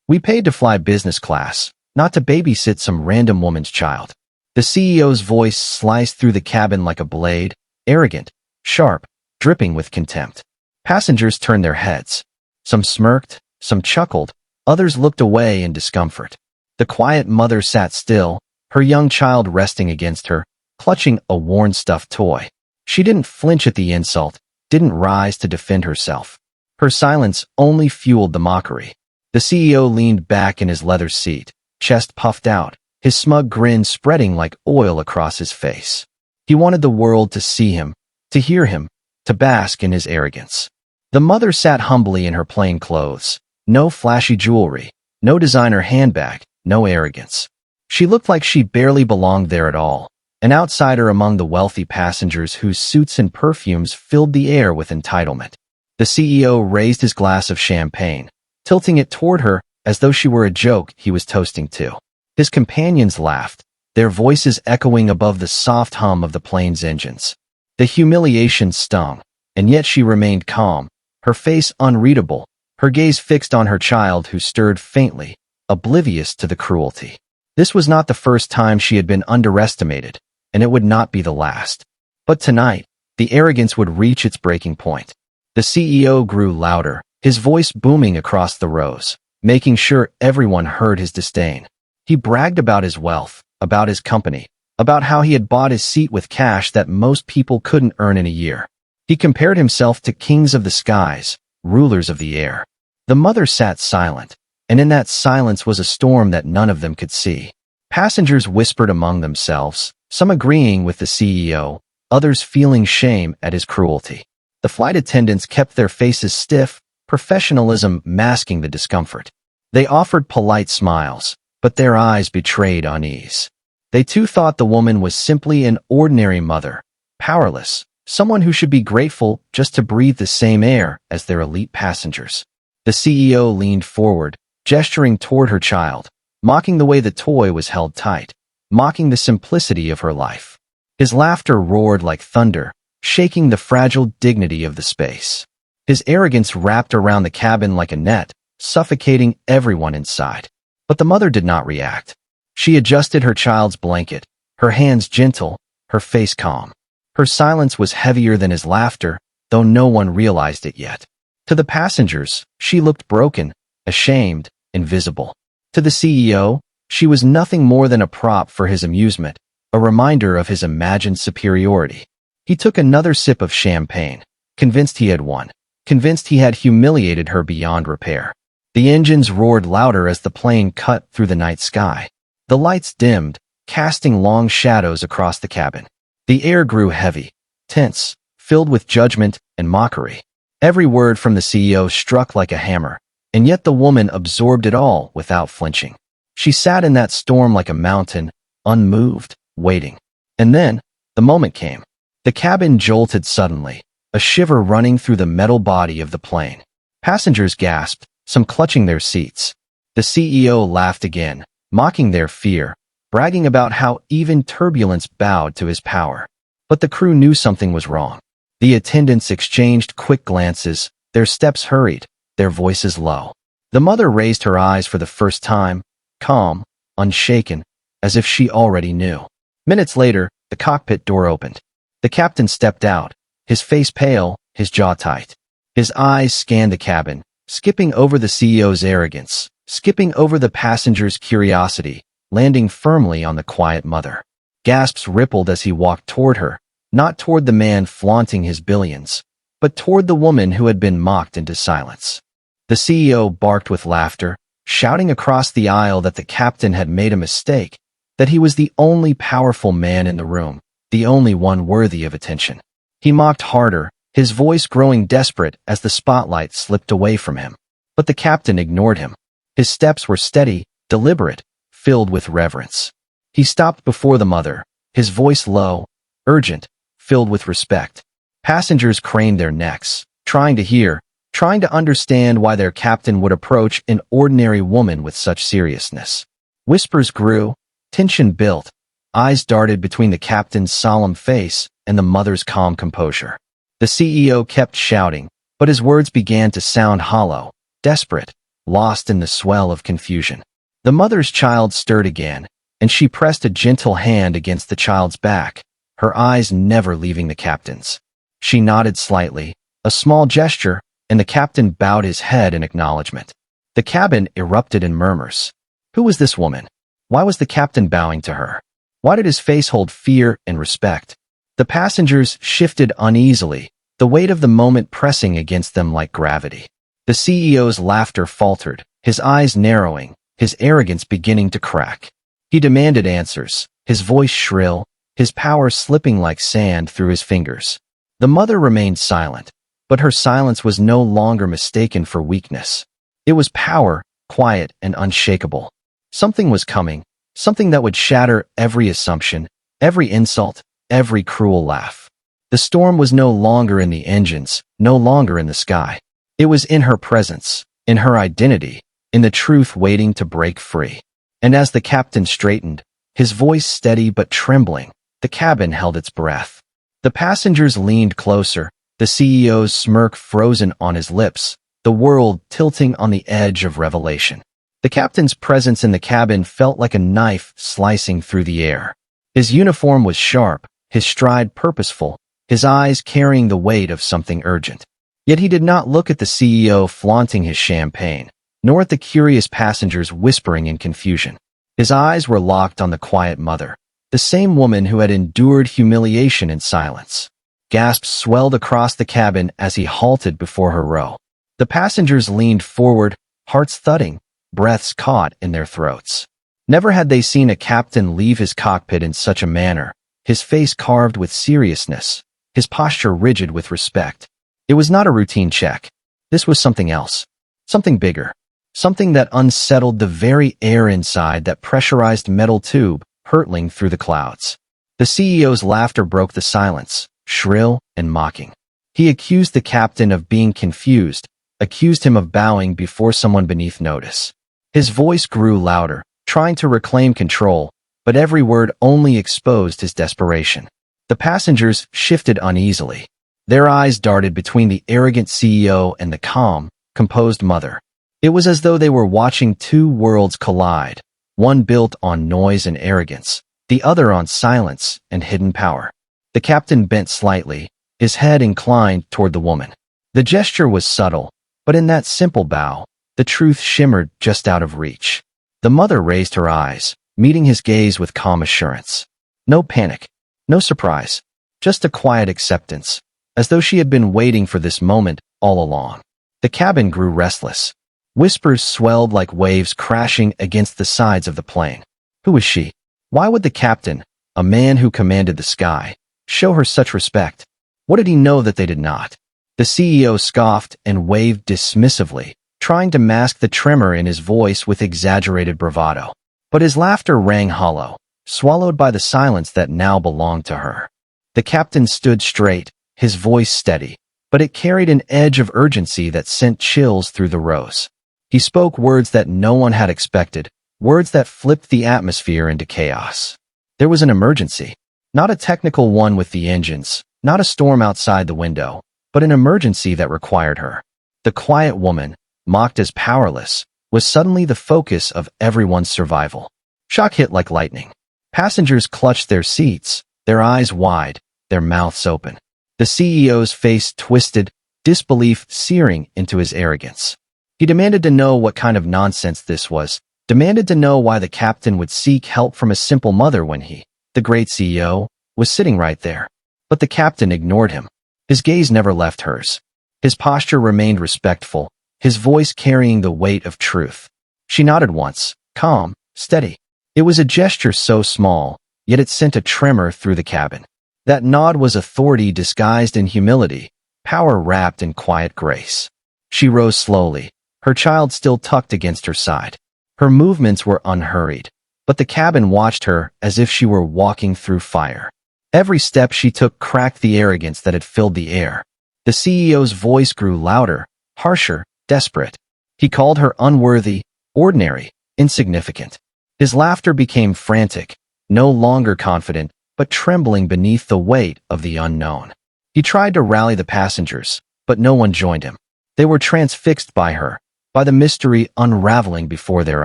We paid to fly business class, not to babysit some random woman's child. The CEO's voice sliced through the cabin like a blade, arrogant, sharp, dripping with contempt. Passengers turned their heads. Some smirked, some chuckled, others looked away in discomfort. The quiet mother sat still, her young child resting against her, clutching a worn stuffed toy. She didn't flinch at the insult, didn't rise to defend herself. Her silence only fueled the mockery. The CEO leaned back in his leather seat, chest puffed out, his smug grin spreading like oil across his face. He wanted the world to see him, to hear him, to bask in his arrogance. The mother sat humbly in her plain clothes. No flashy jewelry, no designer handbag, no arrogance. She looked like she barely belonged there at all, an outsider among the wealthy passengers whose suits and perfumes filled the air with entitlement. The CEO raised his glass of champagne, tilting it toward her as though she were a joke he was toasting to. His companions laughed, their voices echoing above the soft hum of the plane's engines. The humiliation stung, and yet she remained calm, her face unreadable, her gaze fixed on her child who stirred faintly, oblivious to the cruelty. This was not the first time she had been underestimated, and it would not be the last. But tonight, the arrogance would reach its breaking point. The CEO grew louder, his voice booming across the rows, making sure everyone heard his disdain. He bragged about his wealth, about his company, about how he had bought his seat with cash that most people couldn't earn in a year. He compared himself to kings of the skies, rulers of the air. The mother sat silent, and in that silence was a storm that none of them could see. Passengers whispered among themselves, some agreeing with the CEO, others feeling shame at his cruelty. The flight attendants kept their faces stiff, professionalism masking the discomfort. They offered polite smiles, but their eyes betrayed unease. They too thought the woman was simply an ordinary mother, powerless, someone who should be grateful just to breathe the same air as their elite passengers. The CEO leaned forward, gesturing toward her child, mocking the way the toy was held tight, mocking the simplicity of her life. His laughter roared like thunder, shaking the fragile dignity of the space. His arrogance wrapped around the cabin like a net, suffocating everyone inside. But the mother did not react. She adjusted her child's blanket, her hands gentle, her face calm. Her silence was heavier than his laughter, though no one realized it yet. To the passengers, she looked broken, ashamed, invisible. To the CEO, she was nothing more than a prop for his amusement, a reminder of his imagined superiority. He took another sip of champagne, convinced he had won, convinced he had humiliated her beyond repair. The engines roared louder as the plane cut through the night sky. The lights dimmed, casting long shadows across the cabin. The air grew heavy, tense, filled with judgment and mockery. Every word from the CEO struck like a hammer, and yet the woman absorbed it all without flinching. She sat in that storm like a mountain, unmoved, waiting. And then, the moment came. The cabin jolted suddenly, a shiver running through the metal body of the plane. Passengers gasped, some clutching their seats. The CEO laughed again, mocking their fear, bragging about how even turbulence bowed to his power. But the crew knew something was wrong. The attendants exchanged quick glances, their steps hurried, their voices low. The mother raised her eyes for the first time, calm, unshaken, as if she already knew. Minutes later, the cockpit door opened. The captain stepped out, his face pale, his jaw tight. His eyes scanned the cabin, skipping over the CEO's arrogance, skipping over the passengers' curiosity, landing firmly on the quiet mother. Gasps rippled as he walked toward her, not toward the man flaunting his billions, but toward the woman who had been mocked into silence. The CEO barked with laughter, shouting across the aisle that the captain had made a mistake, that he was the only powerful man in the room, the only one worthy of attention. He mocked harder, his voice growing desperate as the spotlight slipped away from him. But the captain ignored him. His steps were steady, deliberate, filled with reverence. He stopped before the mother, his voice low, urgent, filled with respect. Passengers craned their necks, trying to hear, trying to understand why their captain would approach an ordinary woman with such seriousness. Whispers grew, tension built, eyes darted between the captain's solemn face and the mother's calm composure. The CEO kept shouting, but his words began to sound hollow, desperate, lost in the swell of confusion. The mother's child stirred again, and she pressed a gentle hand against the child's back, her eyes never leaving the captain's. She nodded slightly, a small gesture, and the captain bowed his head in acknowledgement. The cabin erupted in murmurs. Who was this woman? Why was the captain bowing to her? Why did his face hold fear and respect? The passengers shifted uneasily, the weight of the moment pressing against them like gravity. The CEO's laughter faltered, his eyes narrowing, his arrogance beginning to crack. He demanded answers, his voice shrill, his power slipping like sand through his fingers. The mother remained silent, but her silence was no longer mistaken for weakness. It was power, quiet and unshakable. Something was coming, something that would shatter every assumption, every insult, every cruel laugh. The storm was no longer in the engines, no longer in the sky. It was in her presence, in her identity, in the truth waiting to break free. And as the captain straightened, his voice steady but trembling, the cabin held its breath. The passengers leaned closer, the CEO's smirk frozen on his lips, the world tilting on the edge of revelation. The captain's presence in the cabin felt like a knife slicing through the air. His uniform was sharp, his stride purposeful, his eyes carrying the weight of something urgent. Yet he did not look at the CEO flaunting his champagne, nor at the curious passengers whispering in confusion. His eyes were locked on the quiet mother, the same woman who had endured humiliation in silence. Gasps swelled across the cabin as he halted before her row. The passengers leaned forward, hearts thudding, breaths caught in their throats. Never had they seen a captain leave his cockpit in such a manner, his face carved with seriousness, his posture rigid with respect. It was not a routine check. This was something else, something bigger, something that unsettled the very air inside that pressurized metal tube hurtling through the clouds. The CEO's laughter broke the silence, shrill and mocking. He accused the captain of being confused, accused him of bowing before someone beneath notice. His voice grew louder, trying to reclaim control, but every word only exposed his desperation. The passengers shifted uneasily. Their eyes darted between the arrogant CEO and the calm, composed mother. It was as though they were watching two worlds collide, one built on noise and arrogance, the other on silence and hidden power. The captain bent slightly, his head inclined toward the woman. The gesture was subtle, but in that simple bow, the truth shimmered just out of reach. The mother raised her eyes, meeting his gaze with calm assurance. No panic, no surprise, just a quiet acceptance, as though she had been waiting for this moment all along. The cabin grew restless. Whispers swelled like waves crashing against the sides of the plane. Who was she? Why would the captain, a man who commanded the sky, show her such respect? What did he know that they did not? The CEO scoffed and waved dismissively, trying to mask the tremor in his voice with exaggerated bravado. But his laughter rang hollow, swallowed by the silence that now belonged to her. The captain stood straight, his voice steady, but it carried an edge of urgency that sent chills through the rows. He spoke words that no one had expected, words that flipped the atmosphere into chaos. There was an emergency, not a technical one with the engines, not a storm outside the window, but an emergency that required her. The quiet woman, mocked as powerless, was suddenly the focus of everyone's survival. Shock hit like lightning. Passengers clutched their seats, their eyes wide, their mouths open. The CEO's face twisted, disbelief searing into his arrogance. He demanded to know what kind of nonsense this was, demanded to know why the captain would seek help from a simple mother when he, the great CEO, was sitting right there. But the captain ignored him. His gaze never left hers. His posture remained respectful, his voice carrying the weight of truth. She nodded once, calm, steady. It was a gesture so small, yet it sent a tremor through the cabin. That nod was authority disguised in humility, power wrapped in quiet grace. She rose slowly, her child still tucked against her side. Her movements were unhurried, but the cabin watched her as if she were walking through fire. Every step she took cracked the arrogance that had filled the air. The CEO's voice grew louder, harsher, desperate. He called her unworthy, ordinary, insignificant. His laughter became frantic, no longer confident, but trembling beneath the weight of the unknown. He tried to rally the passengers, but no one joined him. They were transfixed by her, by the mystery unraveling before their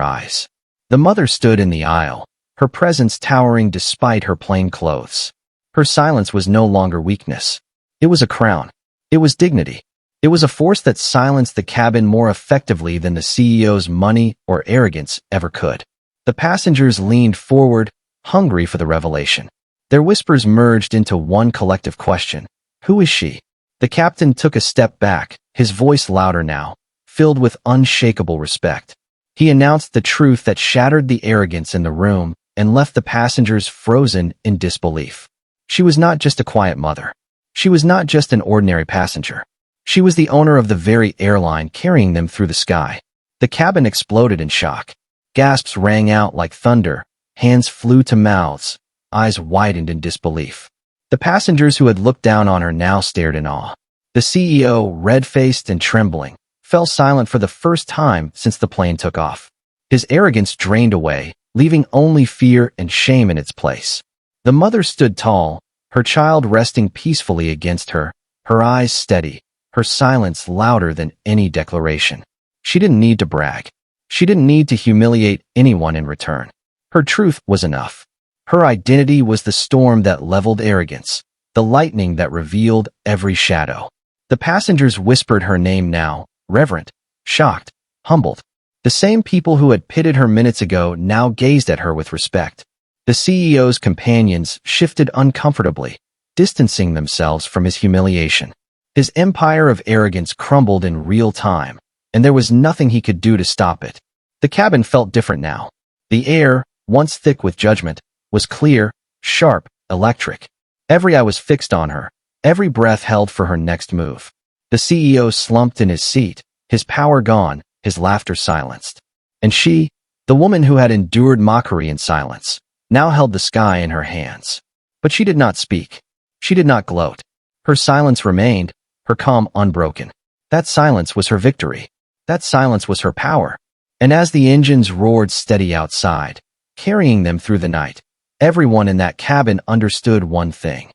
eyes. The mother stood in the aisle, her presence towering despite her plain clothes. Her silence was no longer weakness. It was a crown. It was dignity. It was a force that silenced the cabin more effectively than the CEO's money or arrogance ever could. The passengers leaned forward, hungry for the revelation. Their whispers merged into one collective question. Who is she? The captain took a step back, his voice louder now, filled with unshakable respect. He announced the truth that shattered the arrogance in the room and left the passengers frozen in disbelief. She was not just a quiet mother. She was not just an ordinary passenger. She was the owner of the very airline carrying them through the sky. The cabin exploded in shock. Gasps rang out like thunder, hands flew to mouths, eyes widened in disbelief. The passengers who had looked down on her now stared in awe. The CEO, red-faced and trembling, fell silent for the first time since the plane took off. His arrogance drained away, leaving only fear and shame in its place. The mother stood tall, her child resting peacefully against her, her eyes steady, her silence louder than any declaration. She didn't need to brag. She didn't need to humiliate anyone in return. Her truth was enough. Her identity was the storm that leveled arrogance, the lightning that revealed every shadow. The passengers whispered her name now, reverent, shocked, humbled. The same people who had pitted her minutes ago now gazed at her with respect. The CEO's companions shifted uncomfortably, distancing themselves from his humiliation. His empire of arrogance crumbled in real time, and there was nothing he could do to stop it. The cabin felt different now. The air, once thick with judgment, was clear, sharp, electric. Every eye was fixed on her, every breath held for her next move. The CEO slumped in his seat, his power gone, his laughter silenced. And she, the woman who had endured mockery in silence, now held the sky in her hands. But she did not speak. She did not gloat. Her silence remained, her calm unbroken. That silence was her victory. That silence was her power. And as the engines roared steady outside, carrying them through the night, everyone in that cabin understood one thing.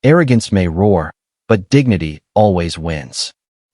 Arrogance may roar, but dignity always wins.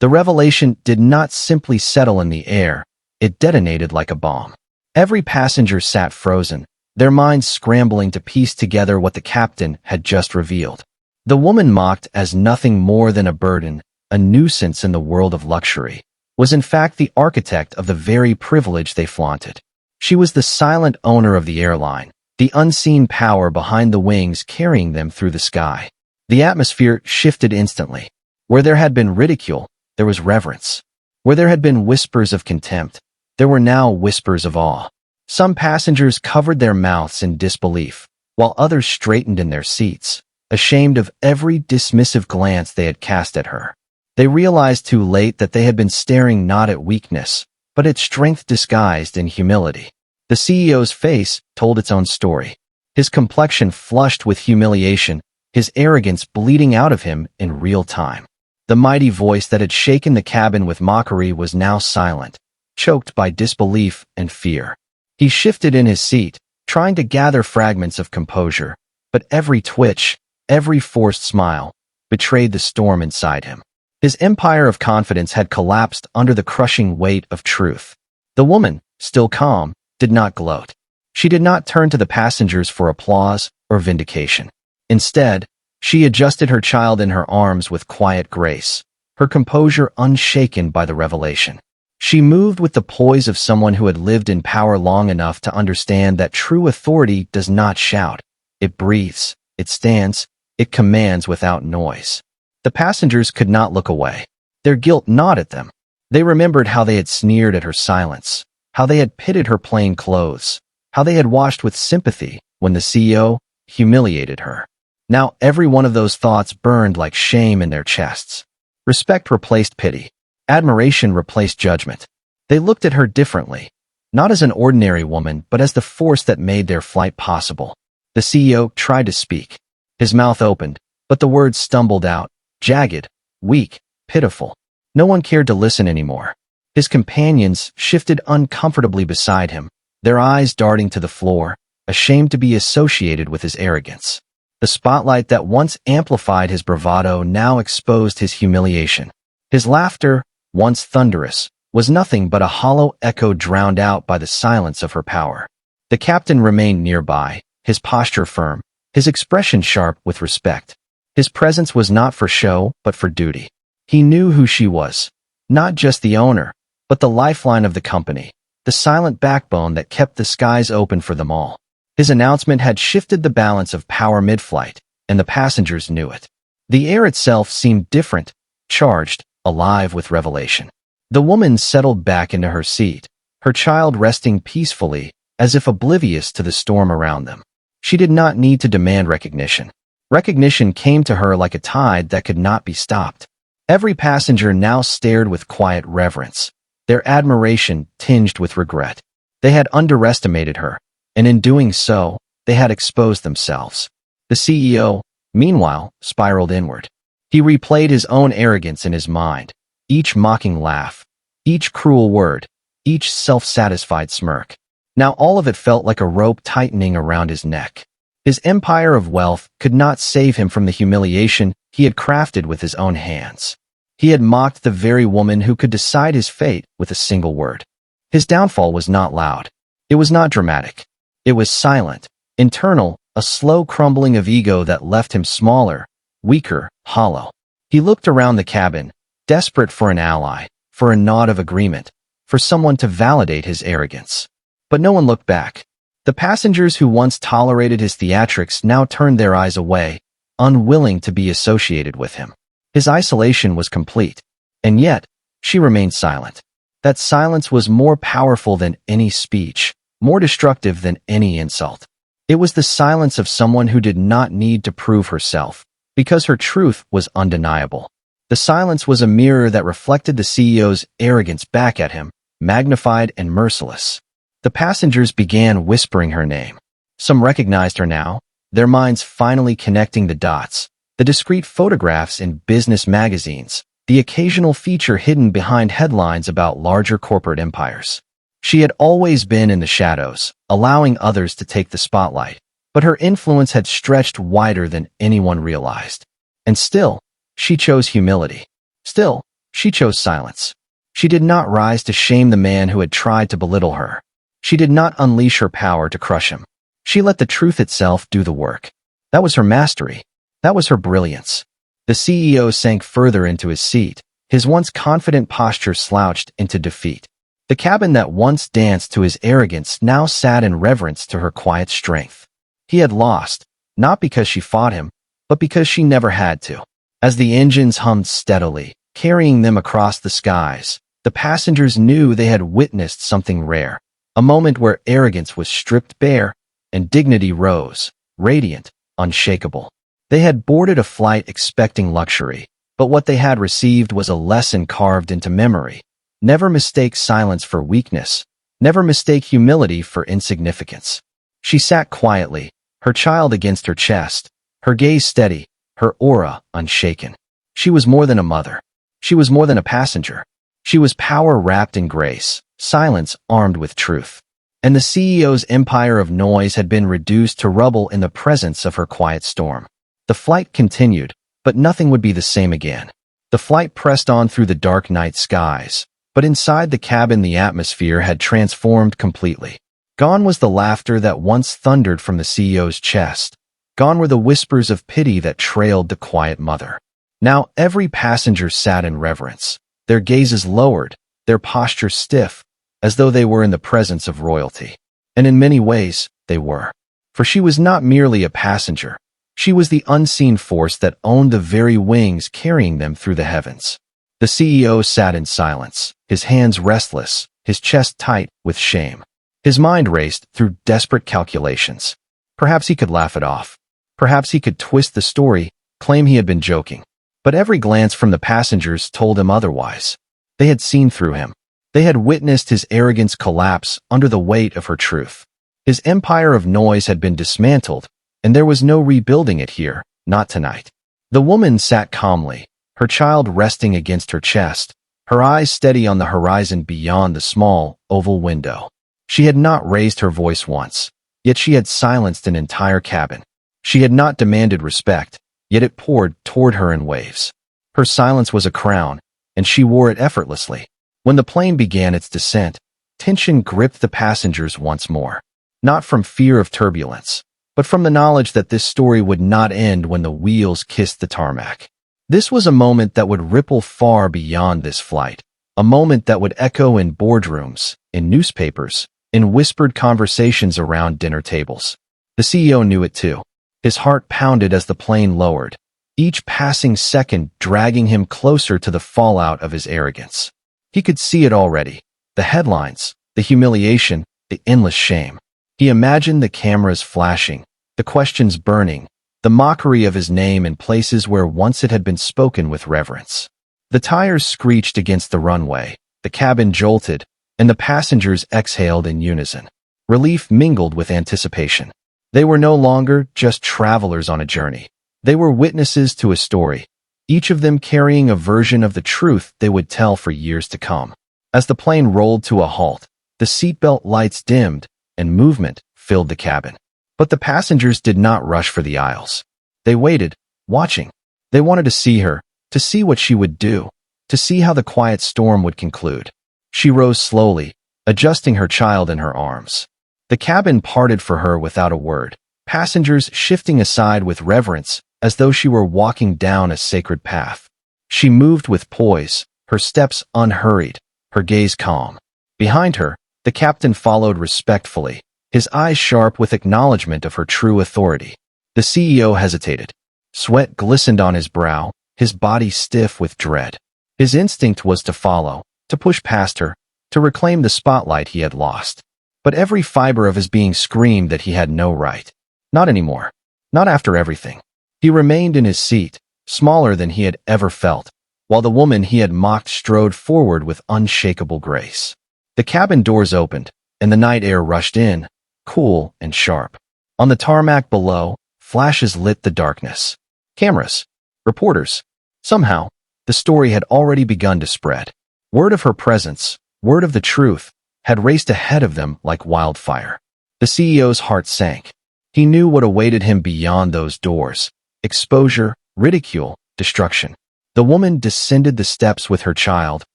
The revelation did not simply settle in the air, it detonated like a bomb. Every passenger sat frozen, their minds scrambling to piece together what the captain had just revealed. The woman mocked as nothing more than a burden, a nuisance in the world of luxury, was in fact the architect of the very privilege they flaunted. She was the silent owner of the airline, the unseen power behind the wings carrying them through the sky. The atmosphere shifted instantly. Where there had been ridicule, there was reverence. Where there had been whispers of contempt, there were now whispers of awe. Some passengers covered their mouths in disbelief, while others straightened in their seats, ashamed of every dismissive glance they had cast at her. They realized too late that they had been staring not at weakness, but at strength disguised in humility. The CEO's face told its own story. His complexion flushed with humiliation, his arrogance bleeding out of him in real time. The mighty voice that had shaken the cabin with mockery was now silent, choked by disbelief and fear. He shifted in his seat, trying to gather fragments of composure, but every twitch, every forced smile, betrayed the storm inside him. His empire of confidence had collapsed under the crushing weight of truth. The woman, still calm, did not gloat. She did not turn to the passengers for applause or vindication. Instead, she adjusted her child in her arms with quiet grace, her composure unshaken by the revelation. She moved with the poise of someone who had lived in power long enough to understand that true authority does not shout. It breathes, it stands, it commands without noise. The passengers could not look away. Their guilt gnawed at them. They remembered how they had sneered at her silence, how they had pitted her plain clothes, how they had watched with sympathy when the CEO humiliated her. Now every one of those thoughts burned like shame in their chests. Respect replaced pity. Admiration replaced judgment. They looked at her differently, not as an ordinary woman, but as the force that made their flight possible. The CEO tried to speak. His mouth opened, but the words stumbled out, jagged, weak, pitiful. No one cared to listen anymore. His companions shifted uncomfortably beside him, their eyes darting to the floor, ashamed to be associated with his arrogance. The spotlight that once amplified his bravado now exposed his humiliation. His laughter, once thunderous, was nothing but a hollow echo drowned out by the silence of her power. The captain remained nearby, his posture firm, his expression sharp with respect. His presence was not for show, but for duty. He knew who she was, not just the owner, but the lifeline of the company, the silent backbone that kept the skies open for them all. His announcement had shifted the balance of power mid-flight, and the passengers knew it. The air itself seemed different, charged, alive with revelation. The woman settled back into her seat, her child resting peacefully, as if oblivious to the storm around them. She did not need to demand recognition. Recognition came to her like a tide that could not be stopped. Every passenger now stared with quiet reverence, their admiration tinged with regret. They had underestimated her, and in doing so, they had exposed themselves. The CEO, meanwhile, spiraled inward. He replayed his own arrogance in his mind, each mocking laugh, each cruel word, each self-satisfied smirk. Now all of it felt like a rope tightening around his neck. His empire of wealth could not save him from the humiliation he had crafted with his own hands. He had mocked the very woman who could decide his fate with a single word. His downfall was not loud. It was not dramatic. It was silent, internal, a slow crumbling of ego that left him smaller, weaker, hollow. He looked around the cabin, desperate for an ally, for a nod of agreement, for someone to validate his arrogance. But no one looked back. The passengers who once tolerated his theatrics now turned their eyes away, unwilling to be associated with him. His isolation was complete. And yet, she remained silent. That silence was more powerful than any speech, more destructive than any insult. It was the silence of someone who did not need to prove herself, because her truth was undeniable. The silence was a mirror that reflected the CEO's arrogance back at him, magnified and merciless. The passengers began whispering her name. Some recognized her now, their minds finally connecting the dots. The discreet photographs in business magazines, the occasional feature hidden behind headlines about larger corporate empires. She had always been in the shadows, allowing others to take the spotlight, but her influence had stretched wider than anyone realized. And still, she chose humility. Still, she chose silence. She did not rise to shame the man who had tried to belittle her. She did not unleash her power to crush him. She let the truth itself do the work. That was her mastery. That was her brilliance. The CEO sank further into his seat, his once confident posture slouched into defeat. The cabin that once danced to his arrogance now sat in reverence to her quiet strength. He had lost, not because she fought him, but because she never had to. As the engines hummed steadily, carrying them across the skies, the passengers knew they had witnessed something rare. A moment where arrogance was stripped bare and dignity rose, radiant, unshakable. They had boarded a flight expecting luxury, but what they had received was a lesson carved into memory. Never mistake silence for weakness. Never mistake humility for insignificance. She sat quietly, her child against her chest, her gaze steady, her aura unshaken. She was more than a mother. She was more than a passenger. She was power wrapped in grace, silence armed with truth. And the CEO's empire of noise had been reduced to rubble in the presence of her quiet storm. The flight continued, but nothing would be the same again. The flight pressed on through the dark night skies, but inside the cabin the atmosphere had transformed completely. Gone was the laughter that once thundered from the CEO's chest. Gone were the whispers of pity that trailed the quiet mother. Now every passenger sat in reverence, their gazes lowered, their postures stiff, as though they were in the presence of royalty. And in many ways, they were. For she was not merely a passenger. She was the unseen force that owned the very wings carrying them through the heavens. The CEO sat in silence, his hands restless, his chest tight with shame. His mind raced through desperate calculations. Perhaps he could laugh it off. Perhaps he could twist the story, claim he had been joking. But every glance from the passengers told him otherwise. They had seen through him. They had witnessed his arrogance collapse under the weight of her truth. His empire of noise had been dismantled, and there was no rebuilding it here, not tonight. The woman sat calmly, her child resting against her chest, her eyes steady on the horizon beyond the small, oval window. She had not raised her voice once, yet she had silenced an entire cabin. She had not demanded respect, yet it poured toward her in waves. Her silence was a crown, and she wore it effortlessly. When the plane began its descent, tension gripped the passengers once more. Not from fear of turbulence, but from the knowledge that this story would not end when the wheels kissed the tarmac. This was a moment that would ripple far beyond this flight, a moment that would echo in boardrooms, in newspapers, in whispered conversations around dinner tables. The CEO knew it too. His heart pounded as the plane lowered, each passing second dragging him closer to the fallout of his arrogance. He could see it already, the headlines, the humiliation, the endless shame. He imagined the cameras flashing, the questions burning, the mockery of his name in places where once it had been spoken with reverence. The tires screeched against the runway, the cabin jolted, and the passengers exhaled in unison. Relief mingled with anticipation. They were no longer just travelers on a journey. They were witnesses to a story, each of them carrying a version of the truth they would tell for years to come. As the plane rolled to a halt, the seatbelt lights dimmed, and movement filled the cabin. But the passengers did not rush for the aisles. They waited, watching. They wanted to see her, to see what she would do, to see how the quiet storm would conclude. She rose slowly, adjusting her child in her arms. The cabin parted for her without a word, passengers shifting aside with reverence as though she were walking down a sacred path. She moved with poise, her steps unhurried, her gaze calm. Behind her, the captain followed respectfully, his eyes sharp with acknowledgement of her true authority. The CEO hesitated. Sweat glistened on his brow, his body stiff with dread. His instinct was to follow, to push past her, to reclaim the spotlight he had lost. But every fiber of his being screamed that he had no right. Not anymore. Not after everything. He remained in his seat, smaller than he had ever felt, while the woman he had mocked strode forward with unshakable grace. The cabin doors opened, and the night air rushed in, cool and sharp. On the tarmac below, flashes lit the darkness. Cameras. Reporters. Somehow, the story had already begun to spread. Word of her presence, word of the truth, had raced ahead of them like wildfire. The CEO's heart sank. He knew what awaited him beyond those doors: exposure, ridicule, destruction. The woman descended the steps with her child,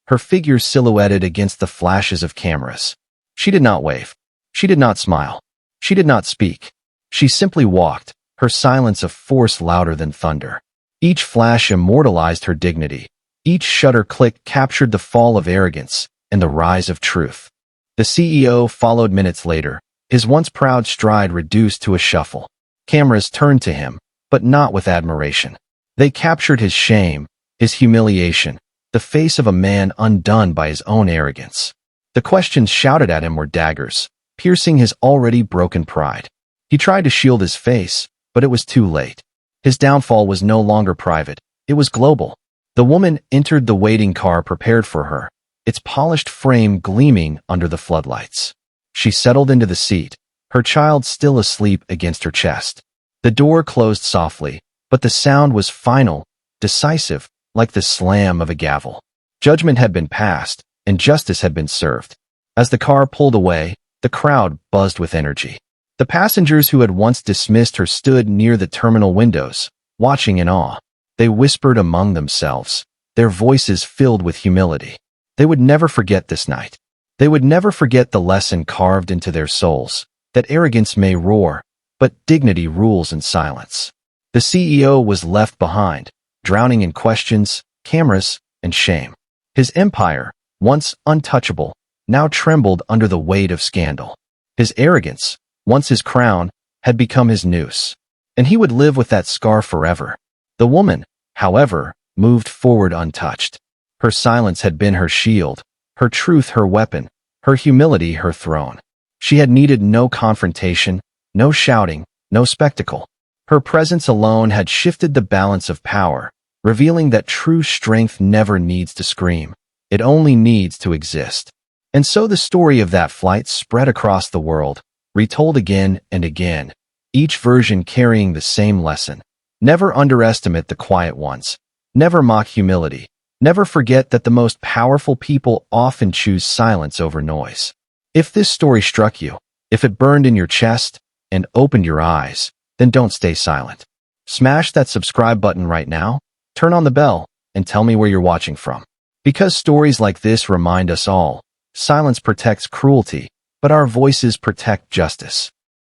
her figure silhouetted against the flashes of cameras. She did not wave. She did not smile. She did not speak. She simply walked, her silence a force louder than thunder. Each flash immortalized her dignity. Each shutter click captured the fall of arrogance and the rise of truth. The CEO followed minutes later, his once proud stride reduced to a shuffle. Cameras turned to him, but not with admiration. They captured his shame, his humiliation, the face of a man undone by his own arrogance. The questions shouted at him were daggers, piercing his already broken pride. He tried to shield his face, but it was too late. His downfall was no longer private, it was global. The woman entered the waiting car prepared for her, its polished frame gleaming under the floodlights. She settled into the seat, her child still asleep against her chest. The door closed softly, but the sound was final, decisive, like the slam of a gavel. Judgment had been passed, and justice had been served. As the car pulled away, the crowd buzzed with energy. The passengers who had once dismissed her stood near the terminal windows, watching in awe. They whispered among themselves, their voices filled with humility. They would never forget this night. They would never forget the lesson carved into their souls, that arrogance may roar, but dignity rules in silence. The CEO was left behind, drowning in questions, cameras, and shame. His empire, once untouchable, now trembled under the weight of scandal. His arrogance, once his crown, had become his noose, and he would live with that scar forever. The woman, however, moved forward untouched. Her silence had been her shield, her truth her weapon, her humility her throne. She had needed no confrontation, no shouting, no spectacle. Her presence alone had shifted the balance of power, revealing that true strength never needs to scream. It only needs to exist. And so the story of that flight spread across the world, retold again and again, each version carrying the same lesson. Never underestimate the quiet ones. Never mock humility. Never forget that the most powerful people often choose silence over noise. If this story struck you, if it burned in your chest and opened your eyes, then don't stay silent. Smash that subscribe button right now, turn on the bell, and tell me where you're watching from. Because stories like this remind us all, silence protects cruelty, but our voices protect justice.